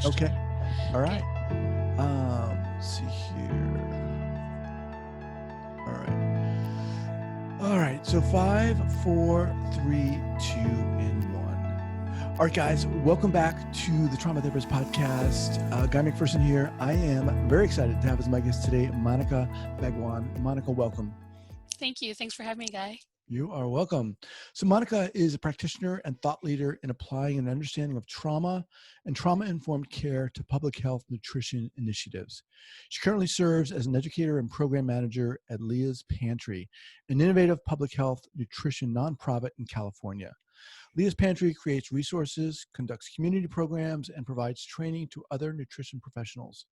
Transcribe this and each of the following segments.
question. Okay. All Okay. right. Let's see here. All right. All right. So 5, 4, 3, 2, and 1. All right, guys. Welcome back to the Trauma Therapist Podcast. Guy McPherson here. I am very excited to have as my guest today, Monica Bhagwan. Monica, welcome. Thank you. Thanks for having me, Guy. You are welcome. So Monica is a practitioner and thought leader in applying an understanding of trauma and trauma-informed care to public health nutrition initiatives. She currently serves as an educator and program manager at Leah's Pantry, an innovative public health nutrition nonprofit in California. Leah's Pantry creates resources, conducts community programs, and provides training to other nutrition professionals.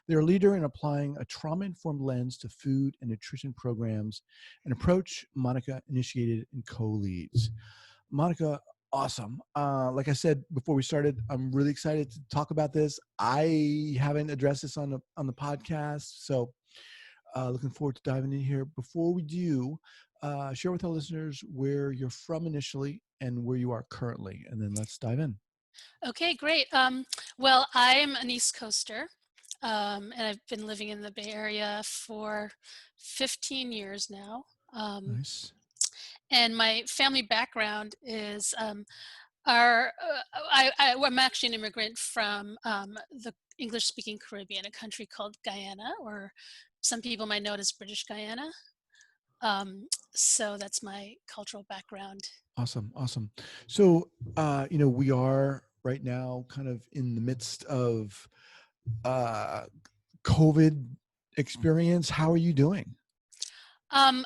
They're a leader in applying a trauma-informed lens to food and nutrition programs, an approach Monica initiated and co-leads. Monica, awesome. Like I said before we started, I'm really excited to talk about this. I haven't addressed this on the podcast, so looking forward to diving in here. Before we do, share with our listeners where you're from initially and where you are currently, and then let's dive in. Okay, great. Well, I'm an East Coaster, and I've been living in the Bay Area for 15 years now. Nice. And my family background is I'm actually an immigrant from the English-speaking Caribbean, a country called Guyana, or some people might know it as British Guyana. So that's my cultural background. Awesome. So, we are right now kind of in the midst of COVID experience. How are you doing? I'm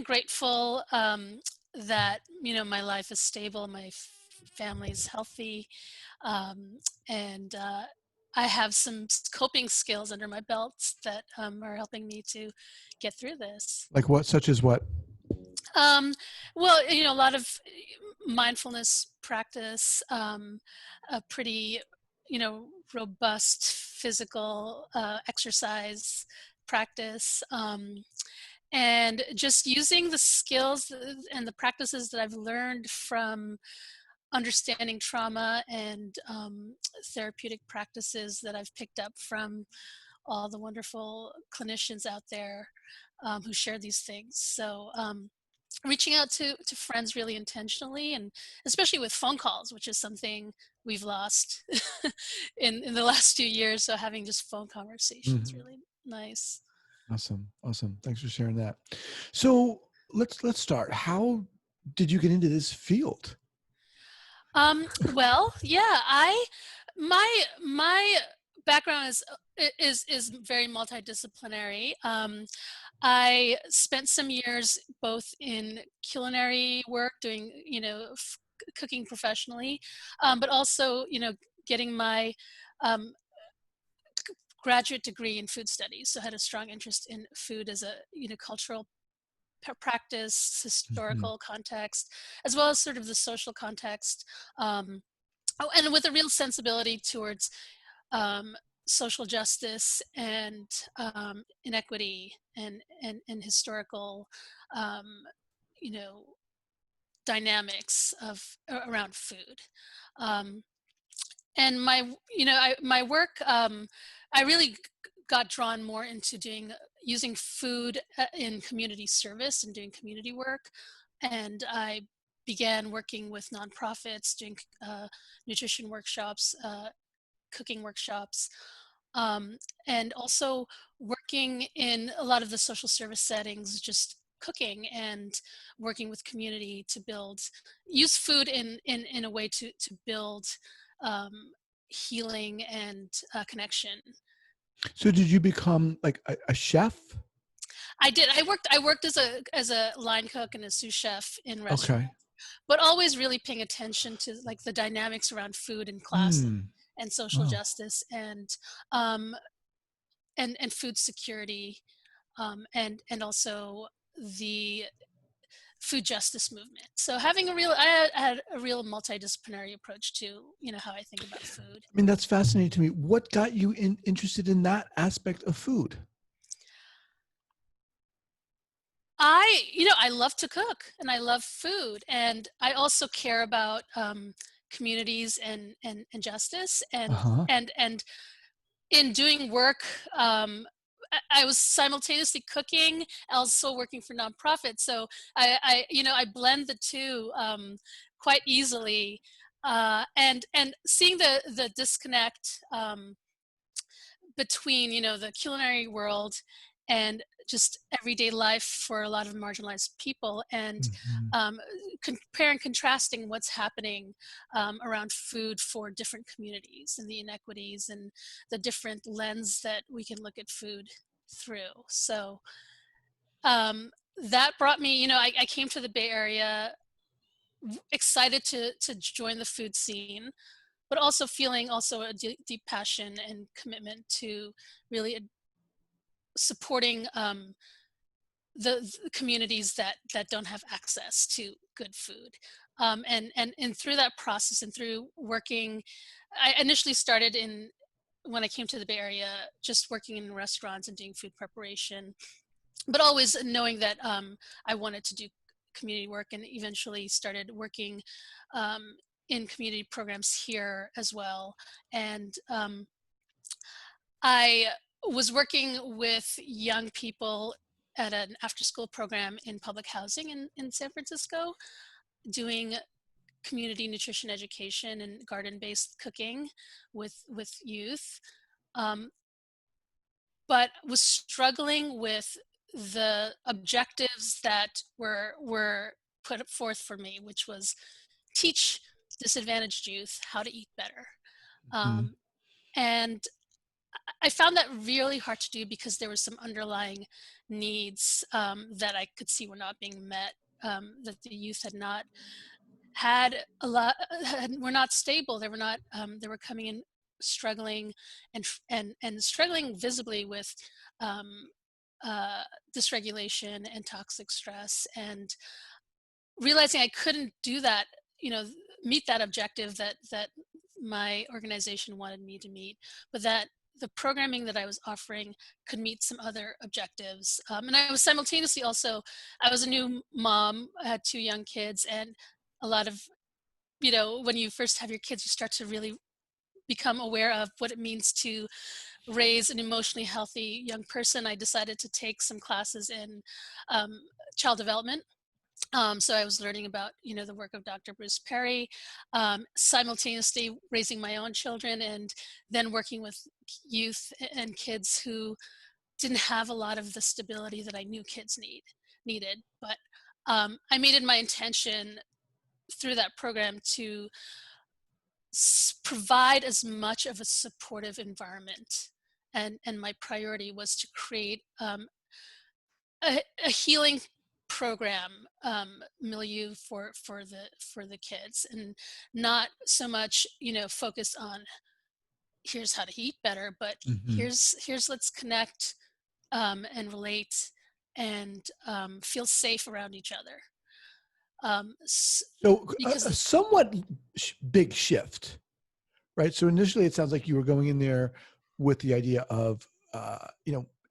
grateful that my life is stable, my family is healthy, and I have some coping skills under my belt that are helping me to get through this. Like what, such as what? Well, a lot of mindfulness practice, a pretty, robust physical exercise practice, and just using the skills and the practices that I've learned from understanding trauma and therapeutic practices that I've picked up from all the wonderful clinicians out there who share these things. So reaching out to friends really intentionally, and especially with phone calls, which is something we've lost in the last few years. So having just phone conversations really nice. Awesome. Thanks for sharing that. So let's start. How did you get into this field? Well, yeah, my background is very multidisciplinary. I spent some years both in culinary work, doing cooking professionally, but also getting my graduate degree in food studies. So I had a strong interest in food as a cultural practice, historical context, as well as sort of the social context, and with a real sensibility towards social justice and inequity and historical, you know, dynamics of around food. And my work, I really got drawn more into using food in community service and doing community work. And I began working with nonprofits, doing nutrition workshops, cooking workshops, and also working in a lot of the social service settings, just cooking and working with community to use food in a way to build healing and connection. So did you become like a chef? I did. I worked as a line cook and a sous chef in restaurants, Okay. but always really paying attention to like the dynamics around food and class and social Wow. justice um, and food security, and also the food justice movement. So having I had a real multidisciplinary approach to how I think about food. I mean, that's fascinating to me. What got you interested in that aspect of food? I love to cook and I love food, and I also care about communities and justice, Uh-huh. and in doing work, I was simultaneously cooking, also working for nonprofit. So I blend the two quite easily, and seeing the disconnect between the culinary world and just everyday life for a lot of marginalized people, and Mhm. um, comparing contrasting what's happening around food for different communities and the inequities and the different lens that we can look at food through. So um, that brought me, I came to the Bay Area excited to join the food scene, but also feeling also a deep passion and commitment to really supporting the communities that don't have access to good food, and through that process and through working, I initially started in when I came to the Bay Area, just working in restaurants and doing food preparation, but always knowing that I wanted to do community work, and eventually started working um, in community programs here as well. And I was working with young people at an after school program in public housing in San Francisco, doing community nutrition education and garden based cooking with youth. Um, but was struggling with the objectives that were put forth for me, which was teach disadvantaged youth how to eat better. Mhm. Um, and I found that really hard to do because there were some underlying needs that I could see were not being met. That the youth had not had a lot, were not stable. They were not. They were coming in struggling, and struggling visibly with um, uh, dysregulation and toxic stress, and realizing I couldn't do that, you know, meet that objective that my organization wanted me to meet, but that the programming that I was offering could meet some other objectives. And I was simultaneously also, I was a new mom, I had two young kids, and a lot of, when you first have your kids, you start to really become aware of what it means to raise an emotionally healthy young person. I decided to take some classes in um, child development. So I was learning about, the work of Dr. Bruce Perry, simultaneously raising my own children, and then working with youth and kids who didn't have a lot of the stability that I knew kids needed. But I made it my intention through that program to provide as much of a supportive environment. And my priority was to create a healing program milieu for the kids, and not so much focused on here's how to eat better, but Mhm. here's let's connect and relate, and feel safe around each other, um, s- So a because somewhat big shift, right? So initially, it sounds like you were going in there with the idea of,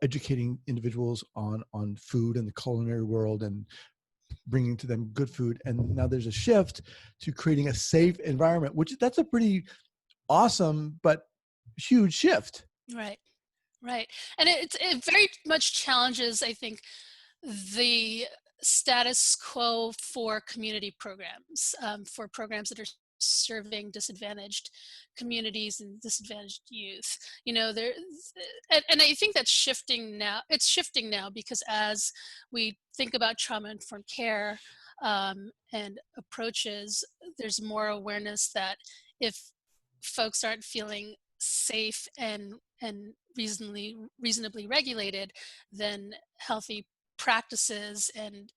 educating individuals on food and the culinary world and bringing to them good food. And now there's a shift to creating a safe environment, which that's a pretty awesome but huge shift. right, right. And it very much challenges, I think, the status quo for community programs, for programs that are serving disadvantaged communities and disadvantaged youth. There, and I think that's shifting now. It's shifting now because as we think about trauma-informed care and approaches, there's more awareness that if folks aren't feeling safe and reasonably regulated, then healthy practices and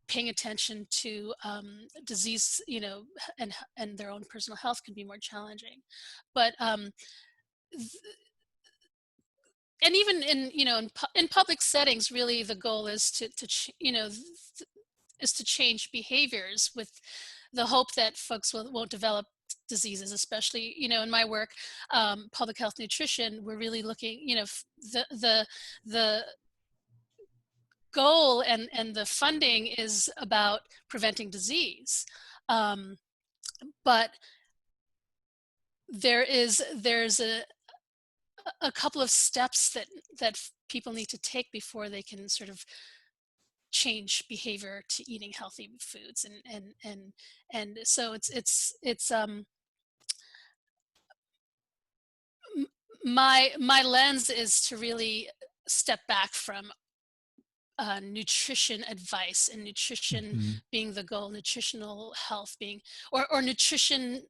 paying attention to disease, and their own personal health can be more challenging. But th- and even in public settings, really the goal is is to change behaviors with the hope that folks won't develop diseases, especially in my work, public health nutrition. We're really looking, the goal and the funding is about preventing disease. Um, but there's a couple of steps that people need to take before they can sort of change behavior to eating healthy foods, and so it's m- my lens is to really step back from nutrition advice, and nutrition Mhm. being the goal, nutritional health being, or nutrition,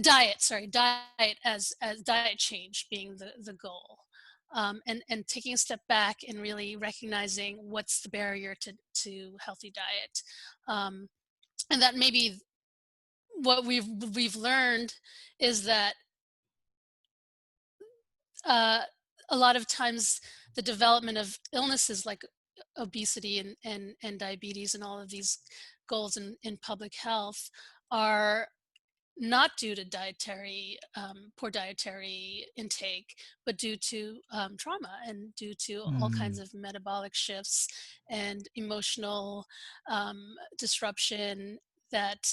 diet, sorry, diet as diet change being the goal. And taking a step back and really recognizing what's the barrier to healthy diet. Um, and that maybe what we've learned is that uh, a lot of times the development of illnesses like obesity and diabetes and all of these goals in public health are not due to poor dietary intake, but due to trauma, and due to all kinds Mm. of metabolic shifts and emotional disruption that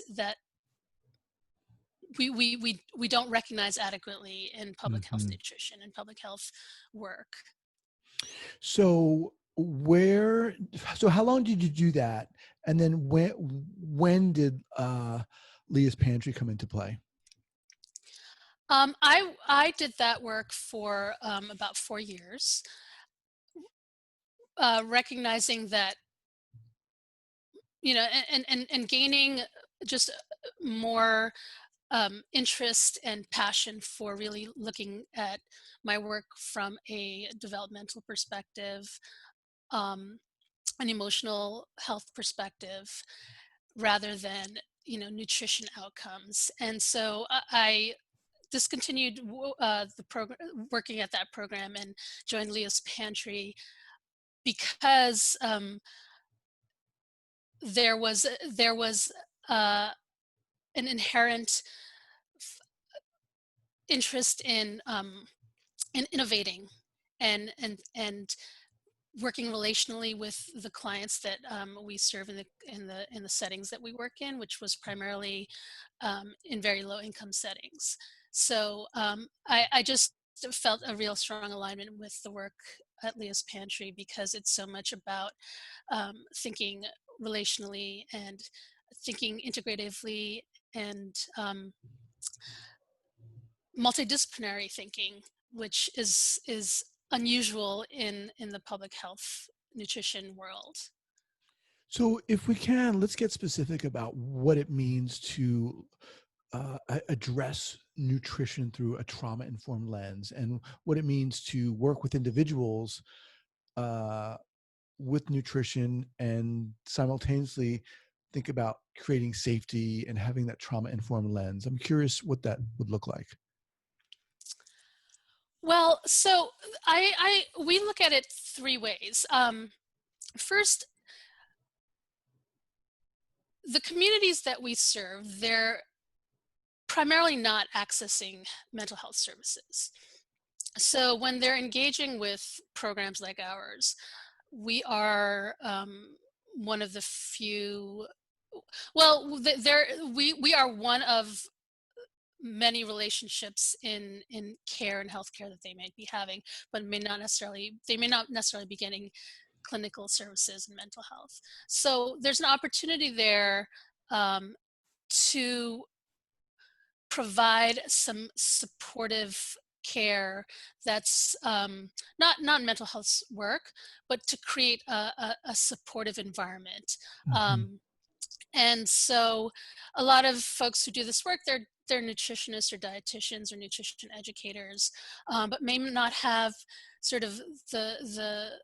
we don't recognize adequately in public health Mhm. nutrition and public health work. So where so how long did you do that? And then when did Leah's Pantry come into play? I did that work for about 4 years, recognizing that, and gaining just more interest and passion for really looking at my work from a developmental perspective, um, an emotional health perspective, rather than nutrition outcomes. And so I discontinued the program, working at that program, and joined Leah's Pantry because there was uh, an inherent interest in innovating, and working relationally with the clients that we serve in the settings that we work in, which was primarily in very low income settings. So I just felt a real strong alignment with the work at Leah's Pantry, because it's so much about thinking relationally and thinking integratively, and multidisciplinary thinking, which is unusual in the public health nutrition world. So if we can, let's get specific about what it means to address nutrition through a trauma informed lens and what it means to work with individuals uh, with nutrition and simultaneously think about creating safety and having that trauma informed lens. I'm curious what that would look like. Well, so we look at it three ways. First, the communities that we serve, they're primarily not accessing mental health services. So when they're engaging with programs like ours, we are one of the few. Well, there we are one of many relationships in care and healthcare that they might be having, but they may not necessarily be getting clinical services in mental health. So there's an opportunity there um, to provide some supportive care that's not mental health work, but to create a supportive environment. Mhm. Um, and so a lot of folks who do this work, they're nutritionists or dietitians or nutrition educators, but may not have sort of the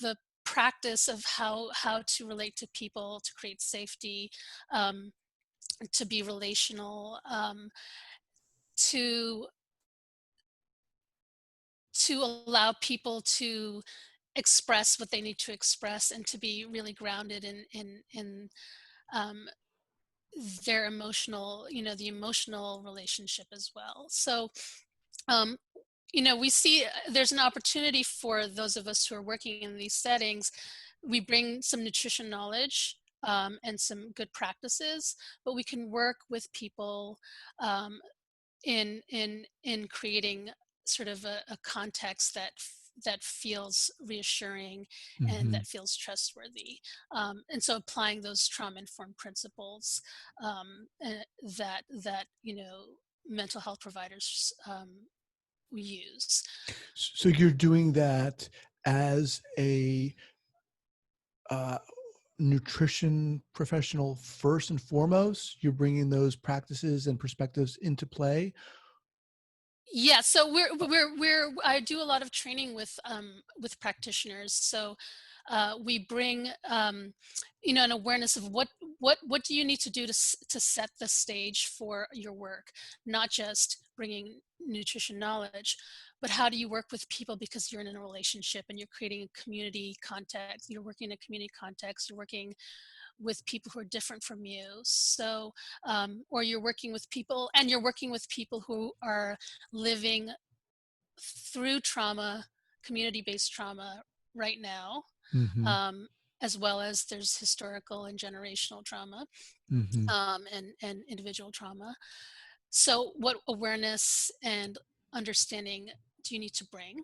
the practice of how to relate to people, to create safety, um, to be relational, to allow people to express what they need to express, and to be really grounded in um, their emotional, the emotional relationship as well. So um, we see there's an opportunity for those of us who are working in these settings. We bring some nutrition knowledge, and some good practices, but we can work with people um, in creating sort of a context that feels reassuring and Hmm. that feels trustworthy. And so applying those trauma-informed principles that mental health providers use. So you're doing that as a uh, nutrition professional first and foremost. You're bringing those practices and perspectives into play. Yeah, so we're I do a lot of training with practitioners. So we bring an awareness of what do you need to do to set the stage for your work, not just bringing nutrition knowledge, but how do you work with people because you're in a relationship and you're creating a community context. You're working in a community context. You're working with people who are different from you. So, or you're working with people, and you're working with people who are living through trauma, community-based trauma right now, Hmm. um, as well as there's historical and generational trauma, Hmm. and individual trauma. So, what awareness and understanding do you need to bring?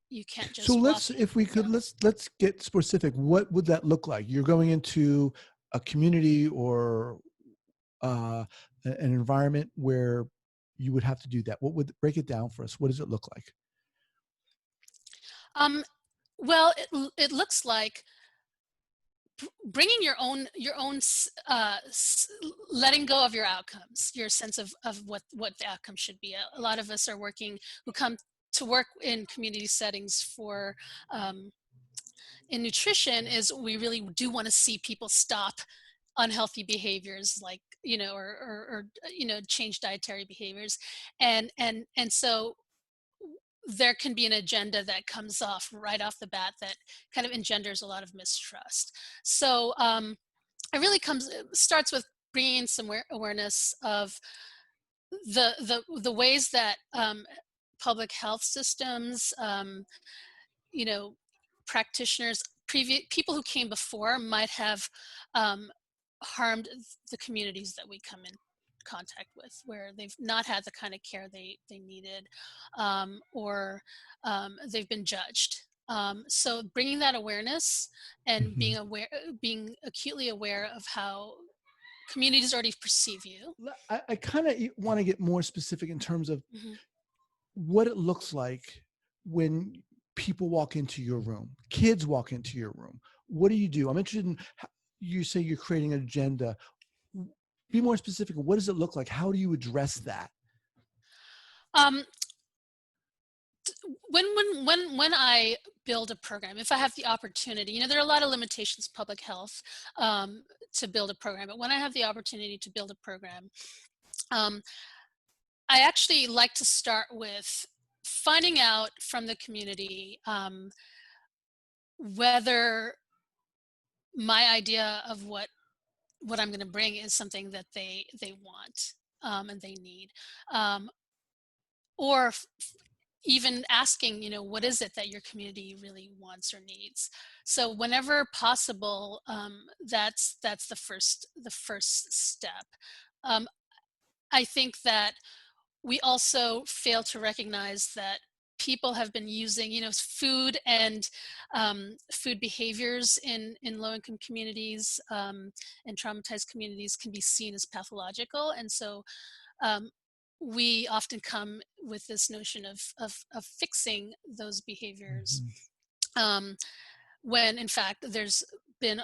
You can't So just walk let's, in. if we Yeah. could, let's get specific. What would that look like? You're going into a community or an environment where you would have to do that. What would break it down for us? What does it look like? Um, well, it looks like bringing letting go of your outcomes, your sense of what the outcome should be. A lot of us are working who come to work in community settings for in nutrition is we really do want to see people stop unhealthy behaviors, like or change dietary behaviors, and so there can be an agenda that comes off right off the bat that kind of engenders a lot of mistrust. So it really starts with bringing some awareness of the ways that public health systems, you know, practitioners, previous people who came before might have um, harmed the communities that we come in contact with, where they've not had the kind of care they needed, or they've been judged. So bringing that awareness and Hmm. being acutely aware of how communities already perceive you. I kind of want to get more specific in terms of Mhm. what it looks like when people walk into your room, kids walk into your room. What do you do? I'm interested in you say you're creating an agenda. Be more specific. What does it look like? How do you address that? Um, when I build a program, if I have the opportunity, there are a lot of limitations in public health to build a program, but when I have the opportunity to build a program, um, I actually like to start with finding out from the community whether my idea of what I'm going to bring is something that they want and they need, um, or even asking, what is it that your community really wants or needs. So whenever possible, that's the first step. um, I think that we also fail to recognize that people have been using, food and food behaviors in low-income communities and traumatized communities can be seen as pathological. And so um, we often come with this notion of fixing those behaviors, Mhm. um, when in fact there's been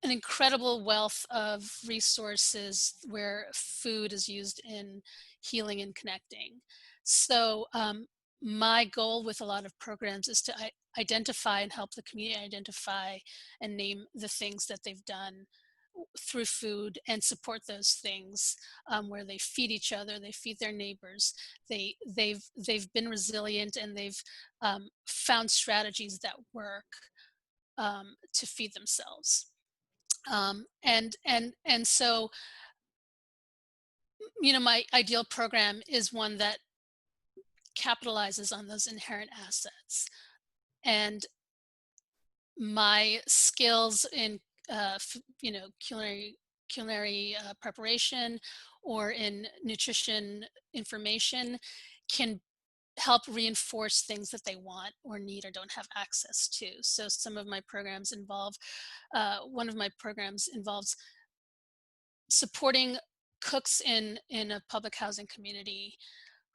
an incredible wealth of resources where food is used in healing and connecting. So my goal with a lot of programs is to identify and help the community identify and name the things that they've done through food and support those things, where they feed each other, they feed their neighbors, they've been resilient, and they've found strategies that work to feed themselves. And so my ideal program is one that capitalizes on those inherent assets, and my skills in culinary preparation or in nutrition information can help reinforce things that they want or need or don't have access to. So some of my programs involve, one of my programs involves supporting cooks in a public housing community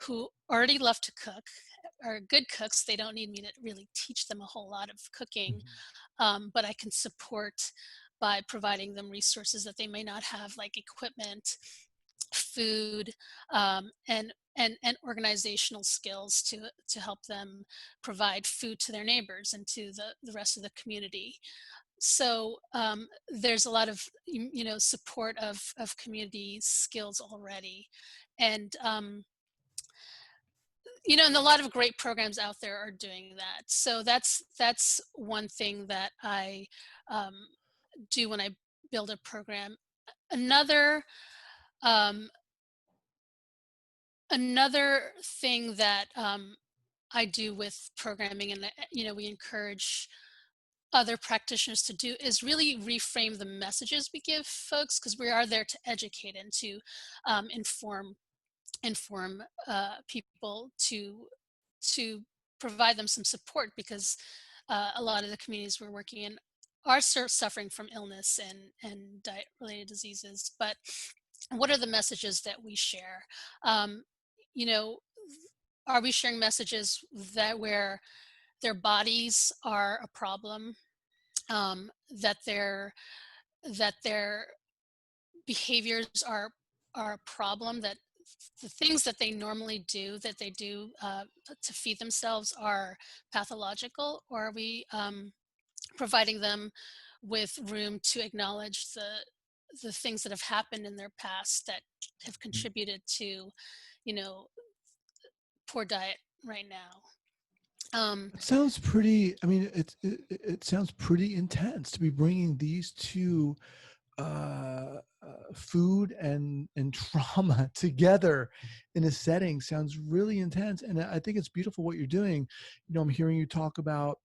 who already love to cook, are good cooks. They don't need me to really teach them a whole lot of cooking, Mhm. but I can support by providing them resources that they may not have, like equipment, food, and organizational skills to help them provide food to their neighbors and to the rest of the community. So there's a lot of support of community skills already, and and a lot of great programs out there are doing that. So that's one thing that I um, do when I build a program. Another um, another thing that I do with programming, and we encourage other practitioners to do, is really reframe the messages we give folks, because we are there to educate and to inform people, to provide them some support, because a lot of the communities we're working in are suffering from illness and diet related diseases. But what are the messages that we share? um, you know are we sharing messages that where their bodies are a problem, that their behaviors are a problem, that the things that they normally do, that they do to feed themselves, are pathological? Or are we providing them with room to acknowledge the things that have happened in their past that have contributed to you know poor diet right now? um, It sounds pretty. I mean, it sounds pretty intense to be bringing these two food and trauma together in a setting. Sounds really intense, and I think it's beautiful what you're doing. I'm hearing you talk about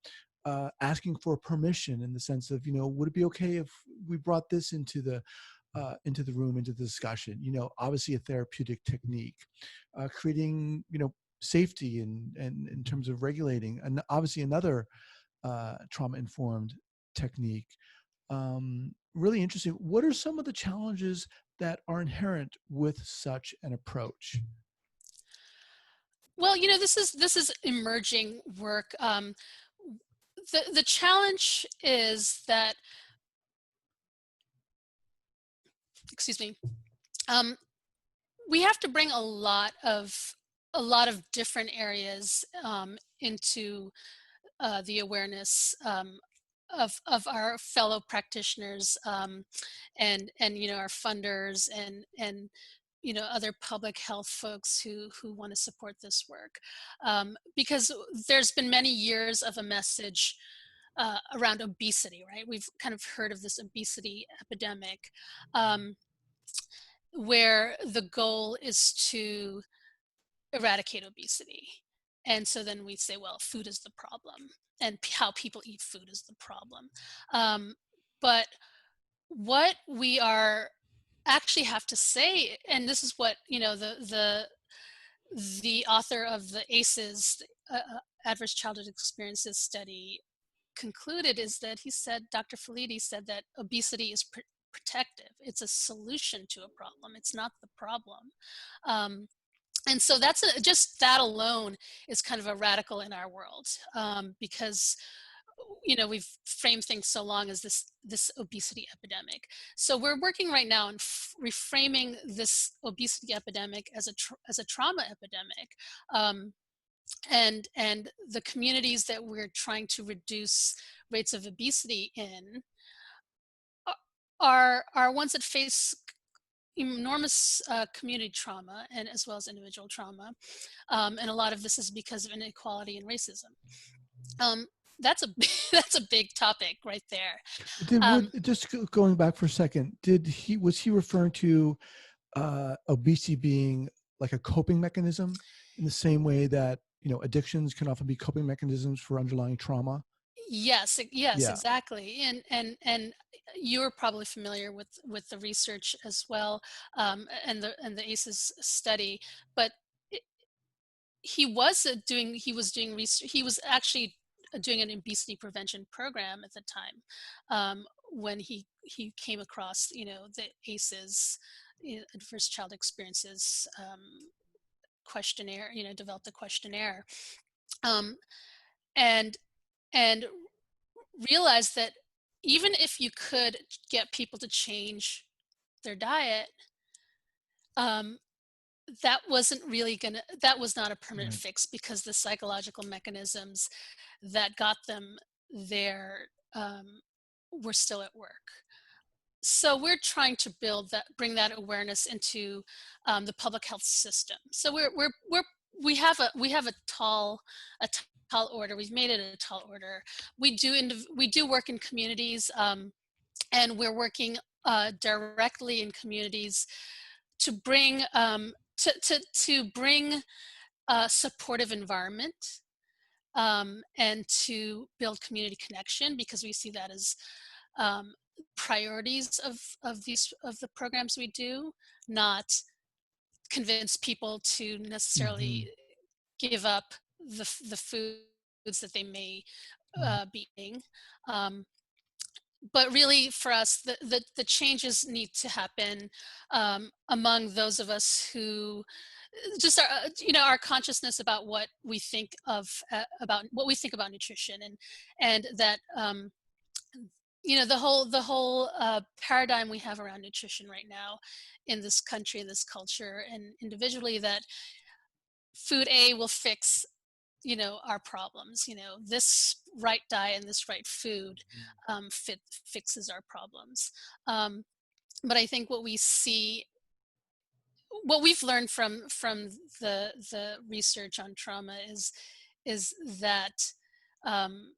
asking for permission, in the sense of, would it be okay if we brought this into the room, into the discussion? Obviously a therapeutic technique, creating safety and in terms of regulating, and obviously another trauma informed technique. Really interesting. What are some of the challenges that are inherent with such an approach? well, this is emerging work. The challenge is that, excuse me, um, we have to bring a lot of different areas into the awareness of our fellow practitioners, and our funders, and other public health folks who want to support this work, because there's been many years of a message around obesity, right? We've kind of heard of this obesity epidemic, um, where the goal is to eradicate obesity. And so then we say, well, food is the problem, and how people eat food is the problem. Um, but what we are actually have to say, and this is what the author of the ACEs, Adverse Childhood Experiences study, concluded, is that he said, Dr. Felitti said, that obesity is protective. It's a solution to a problem. It's not the problem. Um, and so just that alone is kind of a radical in our world, because we've framed things so long as this obesity epidemic. So we're working right now on reframing this obesity epidemic as a trauma epidemic, um, and the communities that we're trying to reduce rates of obesity in are ones that face enormous community trauma, and as well as individual trauma, and a lot of this is because of inequality and racism. Um, that's a that's a big topic right there. Um, Just going back for a second, was he referring to obesity being like a coping mechanism, in the same way that addictions can often be coping mechanisms for underlying trauma? Yes, Yeah. exactly. And you're probably familiar with the research as well, and the ACEs study. But it, he was doing research. He was actually doing an obesity prevention program at the time, when he came across, the ACEs, adverse child experiences, questionnaire. Developed a questionnaire, um, and and realized that even if you could get people to change their diet, um, that was not a permanent Right. fix, because the psychological mechanisms that got them there, were still at work. So we're trying to bring that awareness into, the public health system. So we have a tall order. We've made it a tall order. We do work in communities, and we're working, directly in communities to bring, to bring a supportive environment, and to build community connection, because we see that as, um, priorities of the programs we do, not convince people to necessarily Hmm. give up the foods that they may, Hmm. be eating. Um, but really, for us, the changes need to happen, among those of us who just our consciousness about what we think about what we think about nutrition, and that, the whole paradigm we have around nutrition right now in this country, in this culture, and individually, that food A will fix, our problems. This right diet and this right food, fixes our problems. um, but I think what we've learned from the research on trauma is that, um,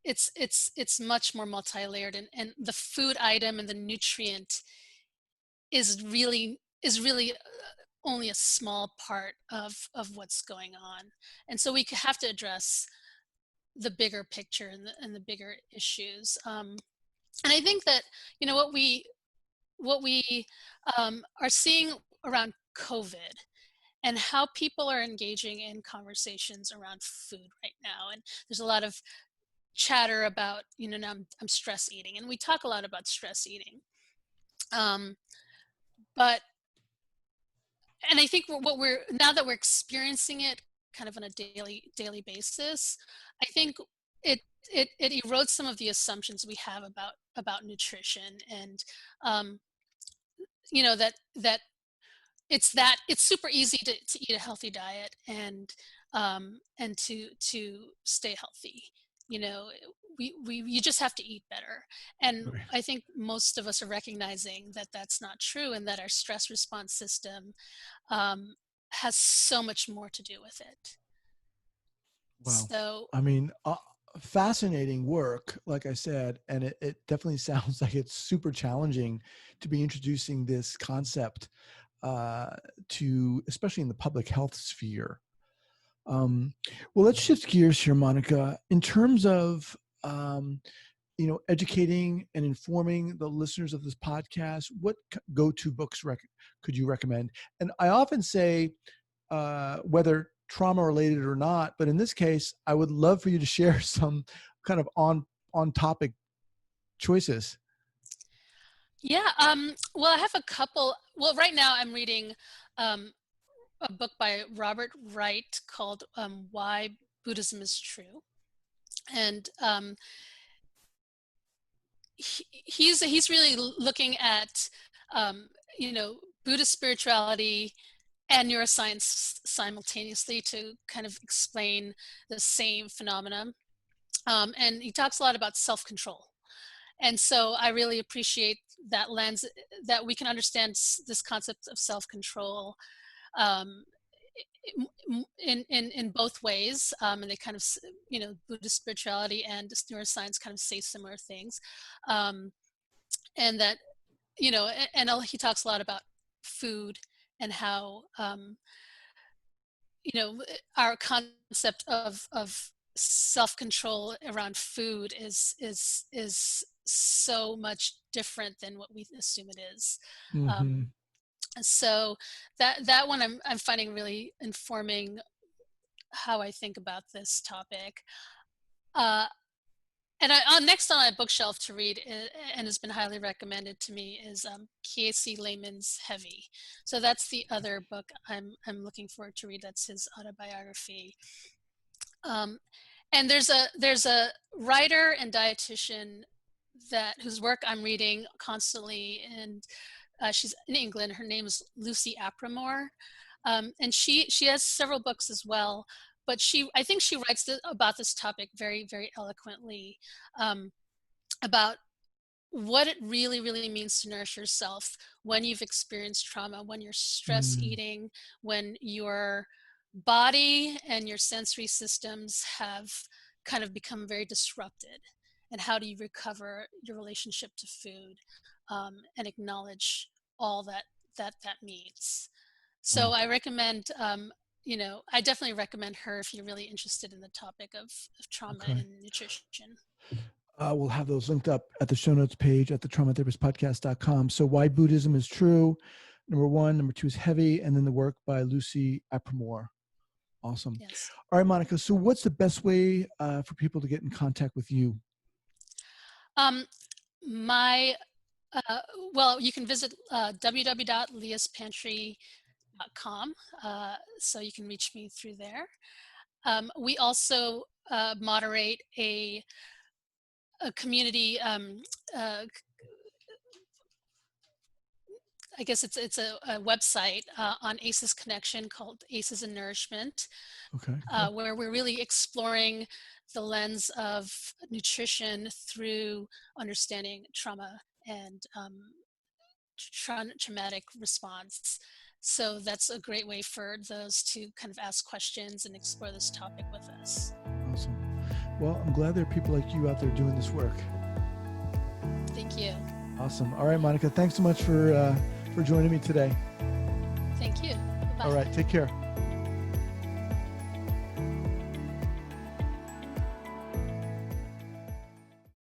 it's much more multi-layered, and the food item and the nutrient is really only a small part of what's going on. And so have to address the bigger picture, and the bigger issues. And I think that, what we are seeing around COVID, and how people are engaging in conversations around food right now. And there's a lot of chatter about, now I'm stress eating, and we talk a lot about stress eating. Um, but and I think what we're now that we're experiencing it kind of on a daily basis, I think it it erodes some of the assumptions we have about nutrition. And, um, that it's super easy to eat a healthy diet, and to stay healthy. You know, you just have to eat better. And Right. I think most of us are recognizing that that's not true, and that our stress response system, um, has so much more to do with it. Wow. So I mean, fascinating work, like I said, and it definitely sounds like it's super challenging to be introducing this concept uh, to, especially in the public health sphere. Um, well, let's shift gears here, Monica. In terms of um, educating and informing the listeners of this podcast, what go-to books could you recommend? And I often say, whether trauma related or not, but in this case, I would love for you to share some kind of on topic choices. yeah, well, I have a couple. Well, right now I'm reading, um, a book by Robert Wright called, "Why Buddhism is True," and, he's really looking at, um, you know Buddhist spirituality and neuroscience simultaneously, to kind of explain the same phenomenon. And he talks a lot about self-control. And so I really appreciate that lens, that we can understand this concept of self-control, um, in both ways. And they kind of, Buddhist spirituality and neuroscience kind of say similar things. Um, and that, he talks a lot about food, and how, our concept of self-control around food is so much different than what we assume it is. Mm-hmm. Um, so that one I'm finding really informing how I think about this topic. Uh, and next on my bookshelf to read, and has been highly recommended to me, is Casey Lehman's Heavy. So that's the other book I'm looking forward to read. That's his autobiography. Um, and there's a writer and dietitian whose work I'm reading constantly, and she's in England. Her name is Lucy Apramore, and she has several books as well. But I think she writes about this topic very, very eloquently, about what it really, really means to nourish yourself when you've experienced trauma, when you're stress Mm. eating, when your body and your sensory systems have kind of become very disrupted. And how do you recover your relationship to food, and acknowledge all that means? So Wow. I recommend, I definitely recommend her if you're really interested in the topic of trauma Okay. and nutrition. We'll have those linked up at the show notes page at the traumatherapistpodcast.com. So why Buddhism is true. Number 1, number 2 is Heavy, and then the work by Lucy Apramore. Awesome. Yes. All right, Monica. So what's the best way for people to get in contact with you? Um, my well, you can visit www.leahspantry.com, so you can reach me through there. We also moderate a community. I guess it's a website on ACEs Connection called ACEs and Nourishment, Okay, cool. where we're really exploring the lens of nutrition through understanding trauma and traumatic response. So that's a great way for those to kind of ask questions and explore this topic with us. Awesome. Well, I'm glad there are people like you out there doing this work. Thank you. Awesome. All right, Monica, thanks so much for joining me today. Thank you. Bye-bye. All right, take care.